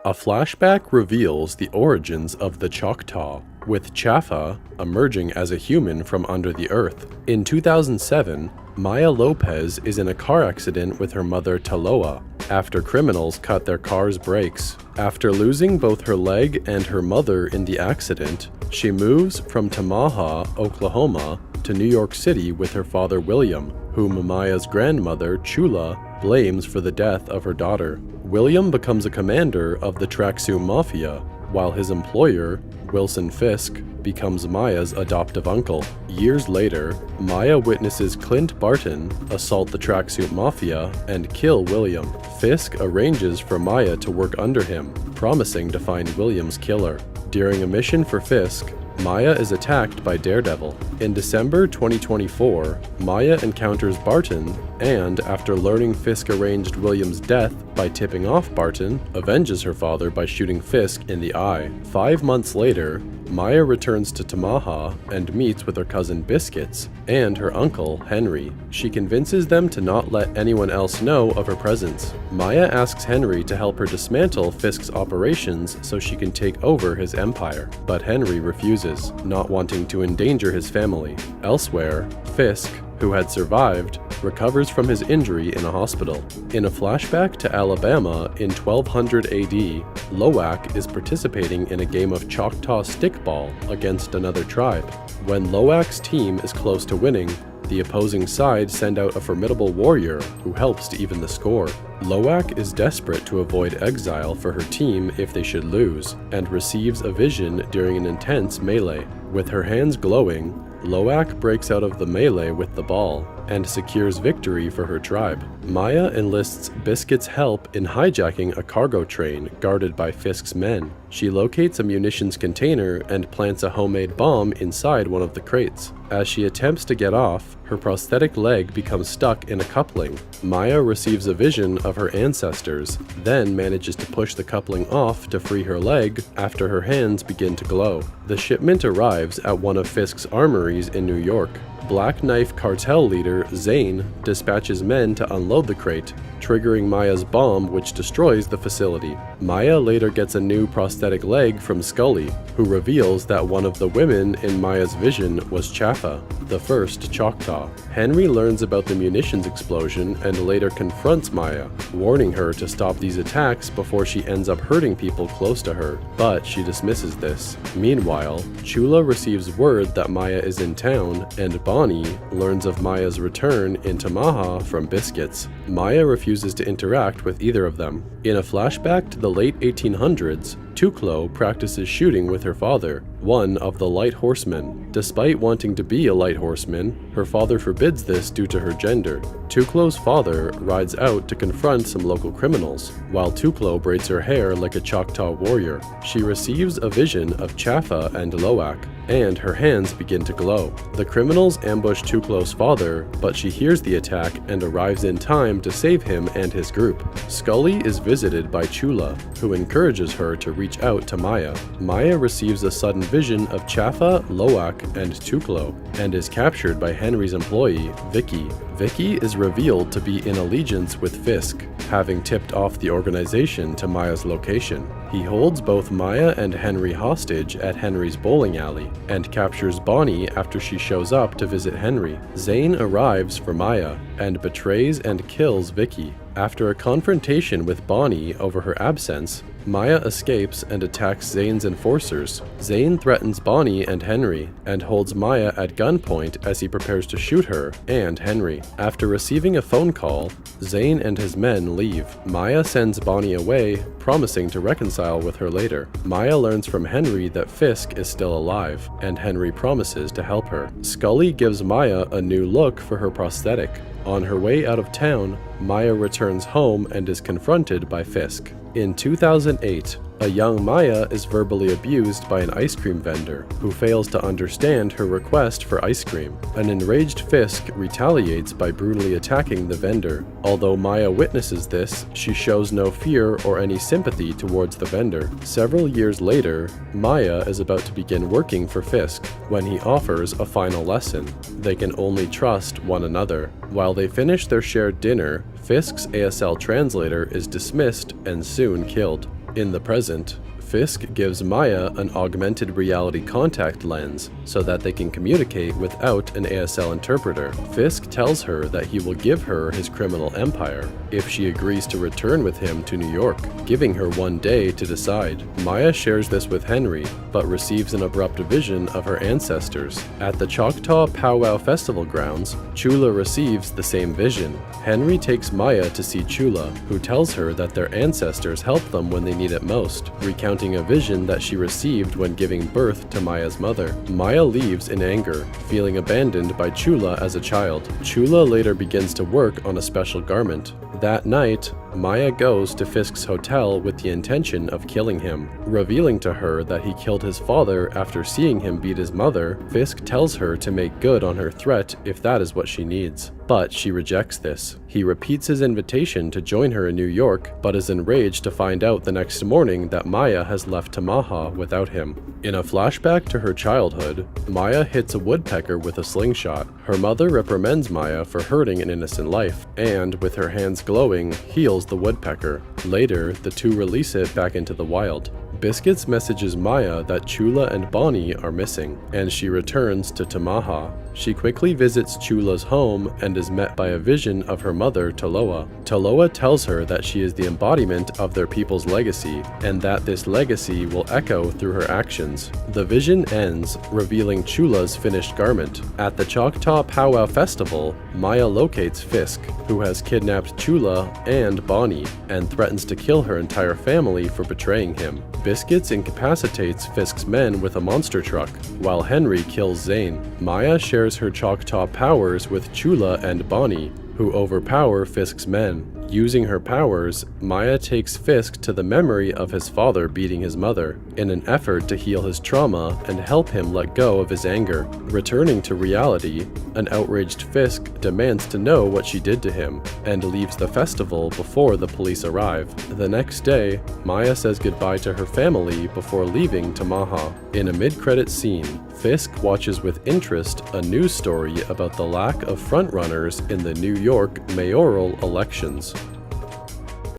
A flashback reveals the origins of the Choctaw, with Chaffa emerging as a human from under the earth. In 2007, Maya Lopez is in a car accident with her mother Taloa after criminals cut their car's brakes. After losing both her leg and her mother in the accident, she moves from Tamaha, Oklahoma, to New York City with her father William, whom Maya's grandmother Chula blames for the death of her daughter. William becomes a commander of the Tracksuit Mafia, while his employer, Wilson Fisk, becomes Maya's adoptive uncle. Years later, Maya witnesses Clint Barton assault the Tracksuit Mafia and kill William. Fisk arranges for Maya to work under him, promising to find William's killer. During a mission for Fisk, Maya is attacked by Daredevil. In December 2024, Maya encounters Barton and, after learning Fisk arranged William's death by tipping off Barton, avenges her father by shooting Fisk in the eye. 5 months later, Maya returns to Tamaha and meets with her cousin Biscuits and her uncle Henry. She convinces them to not let anyone else know of her presence. Maya asks Henry to help her dismantle Fisk's operations so she can take over his empire, but Henry refuses, not wanting to endanger his family. Elsewhere, Fisk, who had survived, recovers from his injury in a hospital. In a flashback to Alabama in 1200 AD, Loak is participating in a game of Choctaw stickball against another tribe. When Loak's team is close to winning, the opposing side send out a formidable warrior who helps to even the score. Loak is desperate to avoid exile for her team if they should lose, and receives a vision during an intense melee. With her hands glowing, Loak breaks out of the melee with the ball and secures victory for her tribe. Maya enlists Biscuit's help in hijacking a cargo train guarded by Fisk's men. She locates a munitions container and plants a homemade bomb inside one of the crates. As she attempts to get off, her prosthetic leg becomes stuck in a coupling. Maya receives a vision of her ancestors, then manages to push the coupling off to free her leg after her hands begin to glow. The shipment arrives at one of Fisk's armories in New York. Black Knife cartel leader Zane dispatches men to unload the crate, triggering Maya's bomb, which destroys the facility. Maya later gets a new prosthetic leg from Scully, who reveals that one of the women in Maya's vision was Chaffa, the first Choctaw. Henry learns about the munitions explosion and later confronts Maya, warning her to stop these attacks before she ends up hurting people close to her, but she dismisses this. Meanwhile, Chula receives word that Maya is in town, and Bonnie learns of Maya's return in Tamaha from Biscuits. Maya refuses to interact with either of them. In a flashback to the late 1800s, Tuklo practices shooting with her father, one of the Light Horsemen. Despite wanting to be a Light Horseman, her father forbids this due to her gender. Tuklo's father rides out to confront some local criminals, while Tuklo braids her hair like a Choctaw warrior. She receives a vision of Chaffa and Loak, and her hands begin to glow. The criminals ambush Tuklo's father, but she hears the attack and arrives in time to save him and his group. Scully is visited by Chula, who encourages her to reach out to Maya. Maya receives a sudden vision of Chaffa, Loak, and Tuklo, and is captured by Henry's employee, Vicky. Vicky is revealed to be in allegiance with Fisk, having tipped off the organization to Maya's location. He holds both Maya and Henry hostage at Henry's bowling alley, and captures Bonnie after she shows up to visit Henry. Zane arrives for Maya, and betrays and kills Vicky. After a confrontation with Bonnie over her absence, Maya escapes and attacks Zane's enforcers. Zane threatens Bonnie and Henry, and holds Maya at gunpoint as he prepares to shoot her and Henry. After receiving a phone call, Zane and his men leave. Maya sends Bonnie away, promising to reconcile with her later. Maya learns from Henry that Fisk is still alive, and Henry promises to help her. Scully gives Maya a new look for her prosthetic. On her way out of town, Maya returns home and is confronted by Fisk. In 2008, a young Maya is verbally abused by an ice cream vendor who fails to understand her request for ice cream. An enraged Fisk retaliates by brutally attacking the vendor. Although Maya witnesses this, she shows no fear or any sympathy towards the vendor. Several years later, Maya is about to begin working for Fisk when he offers a final lesson. They can only trust one another. While they finish their shared dinner, Fisk's ASL translator is dismissed and soon killed. In the present, Fisk gives Maya an augmented reality contact lens so that they can communicate without an ASL interpreter. Fisk tells her that he will give her his criminal empire if she agrees to return with him to New York, giving her 1 day to decide. Maya shares this with Henry, but receives an abrupt vision of her ancestors. At the Choctaw Powwow Festival grounds, Chula receives the same vision. Henry takes Maya to see Chula, who tells her that their ancestors help them when they need it most, recounting a vision that she received when giving birth to Maya's mother. Maya leaves in anger, feeling abandoned by Chula as a child. Chula later begins to work on a special garment. That night, Maya goes to Fisk's hotel with the intention of killing him. Revealing to her that he killed his father after seeing him beat his mother, Fisk tells her to make good on her threat if that is what she needs. But she rejects this. He repeats his invitation to join her in New York, but is enraged to find out the next morning that Maya has left Tamaha without him. In a flashback to her childhood, Maya hits a woodpecker with a slingshot. Her mother reprimands Maya for hurting an innocent life, and, with her hands glowing, heals the woodpecker. Later, the two release it back into the wild. Biscuits messages Maya that Chula and Bonnie are missing, and she returns to Tamaha. She quickly visits Chula's home and is met by a vision of her mother, Taloa. Taloa tells her that she is the embodiment of their people's legacy, and that this legacy will echo through her actions. The vision ends, revealing Chula's finished garment. At the Choctaw Powwow Festival, Maya locates Fisk, who has kidnapped Chula and Bonnie, and threatens to kill her entire family for betraying him. Biscuits incapacitates Fisk's men with a monster truck, while Henry kills Zane. Maya shares her Choctaw powers with Chula and Bonnie, who overpower Fisk's men. Using her powers, Maya takes Fisk to the memory of his father beating his mother, in an effort to heal his trauma and help him let go of his anger. Returning to reality, an outraged Fisk demands to know what she did to him, and leaves the festival before the police arrive. The next day, Maya says goodbye to her family before leaving Tamaha. In a mid-credits scene, Fisk watches with interest a news story about the lack of frontrunners in the New York mayoral elections.